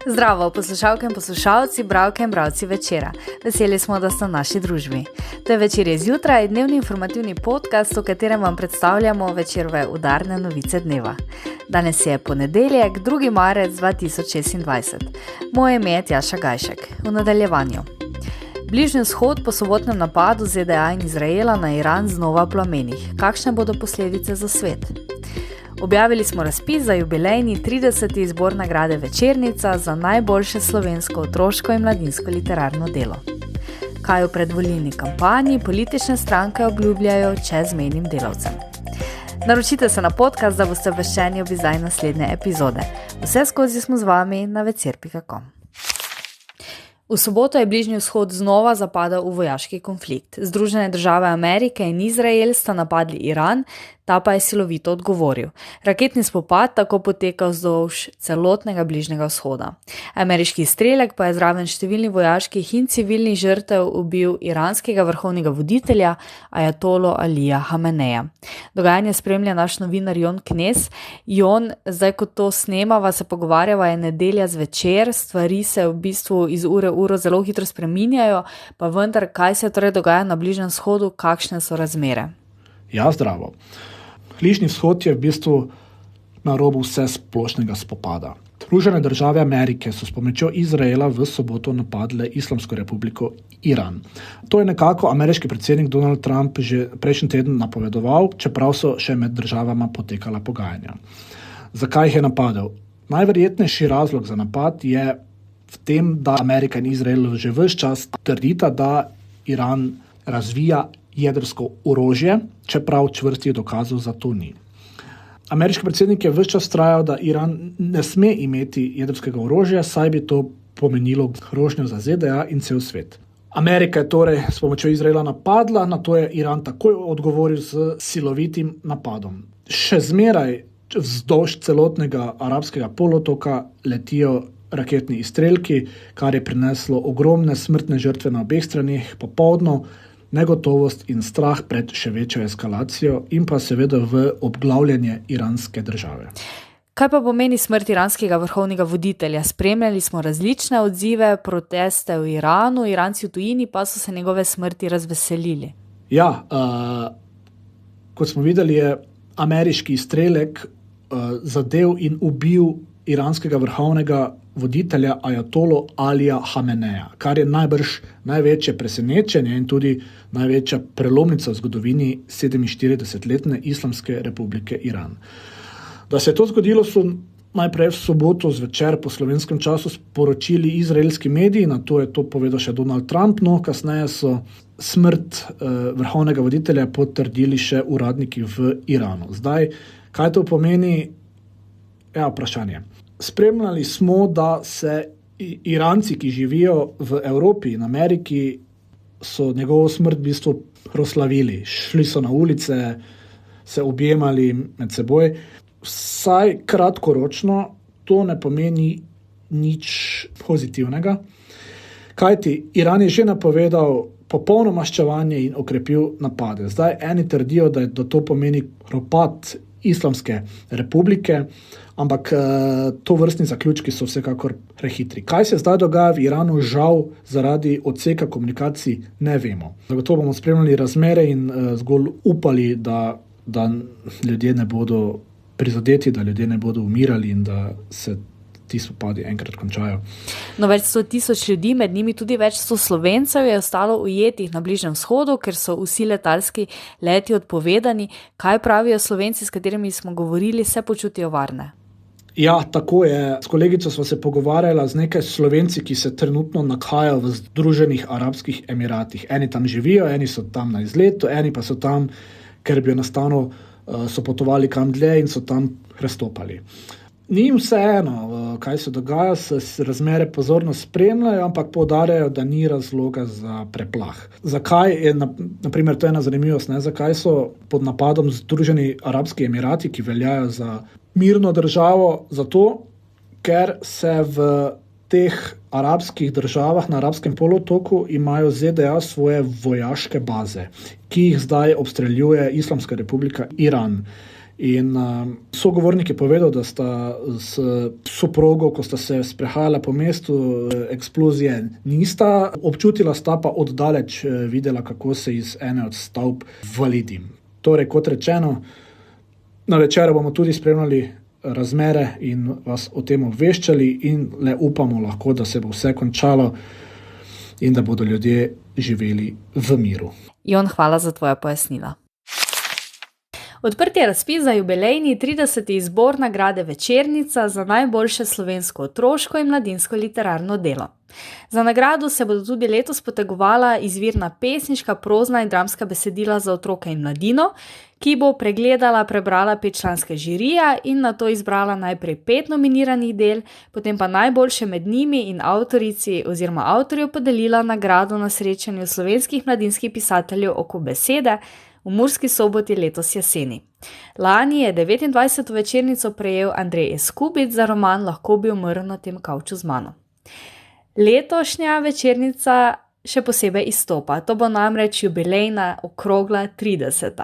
Zdravo, poslušalke in poslušalci, bralke in bralci Večera. Veseli smo, da ste v naši družbi. To je Večerje zjutraj, dnevni informativni podcast, v katerem vam predstavljamo Večerove udarne novice dneva. Danes je ponedeljek, 2. marec 2026. Moje ime je Tjaša Gajšek. V nadaljevanju. Bližnji vzhod po sobotnem napadu ZDA in Izraela na Iran znova plamenih. Kakšne bodo posledice za svet? Objavili smo razpis za jubilejni 30. izbor nagrade Večernica za najboljše slovensko otroško in mladinsko literarno delo. Kaj v predvolilni kampanji politične stranke obljubljajo čezmejnim delavcem? Naročite se na podcast, da boste obveščeni ob izdaji naslednje epizode. Vse skozi smo z vami na večer.com. V soboto je Bližnji vzhod znova zapadal v vojaški konflikt. Združene države Amerike in Izrael sta napadli Iran, ta pa je silovito odgovoril. Raketni spopad tako poteka vzdolž celotnega Bližnjega vzhoda. Ameriški izstrelek pa je zraven številnih vojaških in civilnih žrtev ubil iranskega vrhovnega voditelja ajatolo Alija Hameneja. Dogajanje spremlja naš novinar Jon Knez. Jon, zdaj ko to snemava, se pogovarjava, je nedelja zvečer, stvari se v bistvu iz ure v uro zelo hitro spreminjajo, pa vendar, kaj se torej dogaja na Bližnjem vzhodu, kakšne so razmere? Ja, zdravo. Bližnji vzhod je v bistvu na robu vse splošnega spopada. Združene države Amerike so s pomočjo Izraela v soboto napadle Islamsko republiko Iran. To je nekako ameriški predsednik Donald Trump že prejšnji teden napovedoval, čeprav so še med državama potekala pogajanja. Zakaj jih je napadel? Najverjetnejši razlog za napad je v tem, da Amerika in Izrael že ves čas trdita, da Iran razvija jedrsko orožje, čeprav čvrstih dokazov za to ni. Ameriški predsednik je ves čas vztrajal, da Iran ne sme imeti jedrskega orožja, saj bi to pomenilo grožnjo za ZDA in cel svet. Amerika je torej s pomočjo Izraela napadla, na to je Iran takoj odgovoril z silovitim napadom. Še zmeraj vzdolž celotnega arabskega polotoka letijo raketni izstrelki, kar je prineslo ogromne smrtne žrtve na obeh straneh, popoldne, negotovost in strah pred še večjo eskalacijo in pa seveda v obglavljanje iranske države. Kaj pa pomeni smrt iranskega vrhovnega voditelja? Spremljali smo različne odzive, proteste v Iranu, Iranci v tujini pa so se njegove smrti razveselili. Ja, kot smo videli, je ameriški izstrelek zadev in ubil iranskega vrhovnega voditelja ajatolo Alija Hameneja, kar je najbrž največje presenečenje in tudi največja prelomnica v zgodovini 47-letne Islamske republike Iran. Da se je to zgodilo, so najprej v soboto zvečer po slovenskem času sporočili izraelski mediji, na to je to povedal še Donald Trump, no kasneje so smrt vrhovnega voditelja potrdili še uradniki v Iranu. Zdaj, kaj to pomeni? Ja, vprašanje. Spremljali smo, da se Iranci, ki živijo v Evropi in Ameriki, so njegovo smrt v bistvu proslavili. Šli so na ulice, se objemali med seboj. Vsaj kratkoročno to ne pomeni nič pozitivnega. Kajti Iran je že napovedal popolno maščevanje in okrepil napade. Zdaj eni trdijo, da to pomeni propad Islamske republike, ampak to vrstni zaključki so vsekakor prehitri. Kaj se zdaj dogaja v Iranu, žal zaradi odseka komunikacij ne vemo. Zato bomo spremljali razmere in zgolj upali, da ljudje ne bodo prizadeti, da ljudje ne bodo umirali in da se ti spopadi enkrat končajo. No, več 100.000 ljudi, med njimi tudi več 100 Slovencev je ostalo ujetih na Bližnjem vzhodu, ker so vsi letalski leti odpovedani. Kaj pravijo Slovenci, s katerimi smo govorili, se počutijo varne? Ja, tako je. S kolegico sva se pogovarjala z nekaj Slovenci, ki se trenutno nahajajo v Združenih arabskih emiratih. Eni tam živijo, eni so tam na izletu, eni pa so tam, ker bi enostavno so potovali kam dlje in so tam prestopali. Ni jim vseeno, kaj se dogaja, se razmere pozorno spremljajo, ampak poudarjajo, da ni razloga za preplah. Zakaj je, naprimer, to je ena zanimivost, zakaj so pod napadom Združeni arabski emirati, ki veljajo za mirno državo? Zato, ker se v teh arabskih državah na arabskem polotoku imajo ZDA svoje vojaške baze, ki jih zdaj obstreljuje Islamska republika Iran. In sogovornik je povedal, da sta s soprogo, ko sta se sprehajala po mestu, eksplozije nista občutila, sta pa oddaleč videla, kako se iz ene od stavb vali dim. Torej, kot rečeno, na večeru bomo tudi spremljali razmere in vas o tem obveščali in le upamo lahko, da se bo vse končalo in da bodo ljudje živeli v miru. Jon, hvala za tvoja pojasnila. Odprt je razpis za jubilejni 30. izbor nagrade Večernica za najboljše slovensko otroško in mladinsko literarno delo. Za nagrado se bodo tudi letos potegovala izvirna pesniška, prozna in dramska besedila za otroke in mladino, ki bo prebrala 5-članska žirija in nato izbrala najprej 5 nominiranih del, potem pa najboljše med njimi in avtorici oziroma avtorju podelila nagrado na srečanju slovenskih mladinskih pisateljev Oko besede v Murski Soboti letos jeseni. Lani je 29. večernico prejel Andrej Eskubic za roman Lahko bi umrl na tem kavču z mano. Letošnja večernica še posebej izstopa. To bo namreč jubilejna okrogla 30.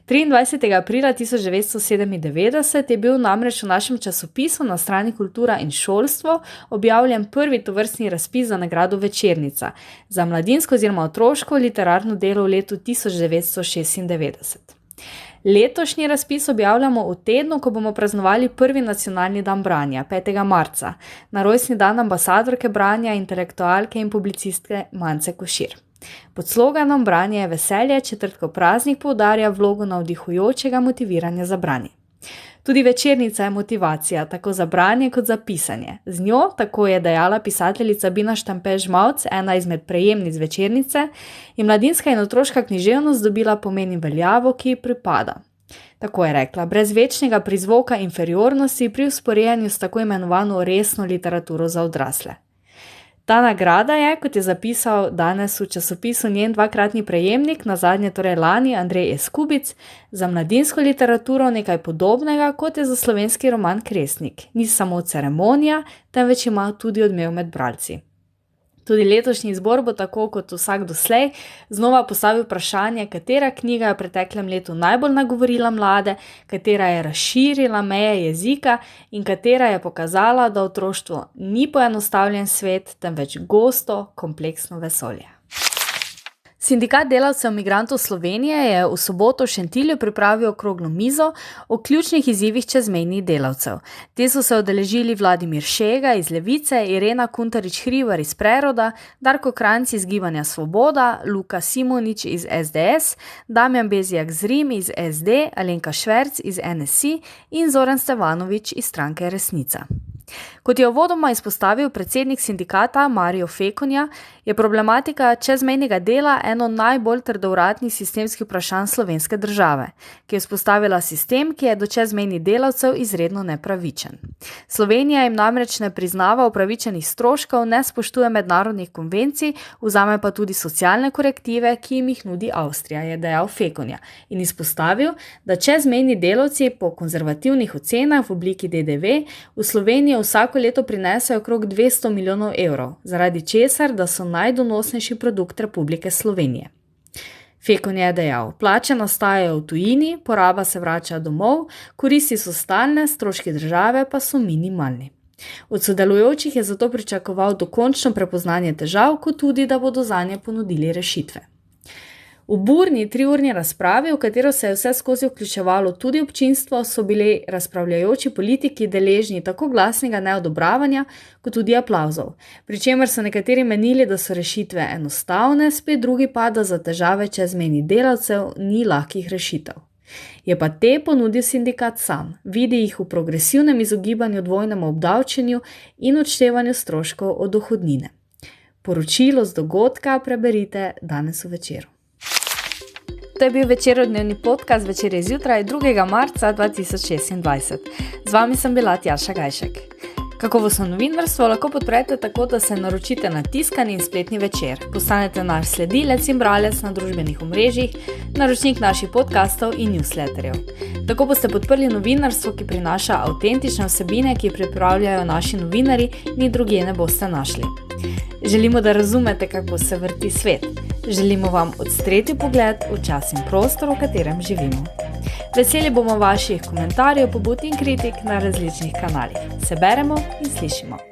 23. aprila 1997 je bil namreč v našem časopisu na strani Kultura in šolstvo objavljen prvi tovrstni razpis za nagrado Večernica za mladinsko oziroma otroško literarno delo v letu 1996. Letošnji razpis objavljamo v tednu, ko bomo praznovali prvi nacionalni dan branja, 5. marca, na rojstni dan ambasadorke branja, intelektualke in publicistke Mance Košir. Pod sloganom Branje je veselje četrtkov praznik poudarja vlogo navdihujočega motiviranja za branje. Tudi Večernica je motivacija, tako za branje kot za pisanje. Z njo, tako je dejala pisateljica Bina Štampe-Žmavc, ena izmed prejemnic Večernice, je mladinska in otroška književnost dobila pomen in veljavo, ki ji pripada. Tako je rekla, brez večnega prizvoka inferiornosti pri usporejanju s tako imenovano resno literaturo za odrasle. Ta nagrada je, kot je zapisal danes v časopisu njen 2-kratni prejemnik, nazadnje torej lani Andrej Eskubic, za mladinsko literaturo nekaj podobnega, kot je za slovenski roman Kresnik. Ni samo ceremonija, temveč ima tudi odmev med bralci. Tudi letošnji izbor bo tako kot vsak doslej znova postavil vprašanje, katera knjiga je v preteklem letu najbolj nagovorila mlade, katera je razširila meje jezika in katera je pokazala, da otroštvo ni poenostavljen svet, temveč gosto, kompleksno vesolje. Sindikat delavcev migrantov Slovenije je v soboto v Šentilju pripravil okroglo mizo o ključnih izzivih čezmejnih delavcev. Te so se udeležili Vladimir Šega iz Levice, Irena Kuntarič-Hribar iz Preroda, Darko Kranjc iz Gibanja Svoboda, Luka Simonič iz SDS, Damjan Bezjak Zrim iz SD, Alenka Šverc iz NSI in Zoran Stevanović iz stranke Resnica. Kot je uvodoma izpostavil predsednik sindikata Mario Fekonja, je problematika čezmejnega dela eno najbolj trdovratnih sistemskih vprašanj slovenske države, ki je vzpostavila sistem, ki je do čezmejnih delavcev izredno nepravičen. Slovenija jim namreč ne priznava upravičenih stroškov, ne spoštuje mednarodnih konvencij, vzame pa tudi socialne korektive, ki jim jih nudi Avstrija, je dejal Fekonja, in izpostavil, da čezmejni delavci po konzervativnih ocenah v obliki DDV v Sloveniji vsako leto prinesejo okrog 200 milijonov evrov, zaradi česar, da so najdonosnejši produkt Republike Slovenije. Fekonja je dejal, plače nastajajo v tujini, poraba se vrača domov, koristi so stalne, stroški države pa so minimalni. Od sodelujočih je zato pričakoval dokončno prepoznanje težav, kot tudi, da bodo zanje ponudili rešitve. V burni 3-urni razpravi, v katero se je vse skozi vključevalo tudi občinstvo, so bili razpravljajoči politiki deležni tako glasnega neodobravanja, kot tudi aplavzov, pri čemer so nekateri menili, da so rešitve enostavne, spet drugi pa, da za težave čezmejnih delavcev ni lahkih rešitev. Je pa te ponudil sindikat sam, vidi jih v progresivnem izogibanju dvojnemu obdavčenju in odštevanju stroškov od dohodnine. Poročilo z dogodka preberite danes v Večeru. To je bil večerodnevni podcast Večer zjutraj 2. marca 2026. Z vami sem bila Tjaša Gajšek. Kakovostno novinarstvo lahko podprete tako, da se naročite na tiskani in spletni Večer. Postanete naš sledilec in bralec na družbenih omrežjih, naročnik naših podcastov in newsletterjev. Tako boste podprli novinarstvo, ki prinaša avtentične vsebine, ki pripravljajo naši novinarji, ni drugje ne boste našli. Želimo, da razumete, kako se vrti svet. Želimo vam odstreti pogled v čas in prostor, v katerem živimo. Veseli bomo vaših komentarjev, pobud in kritik na različnih kanalih. Se beremo in slišimo.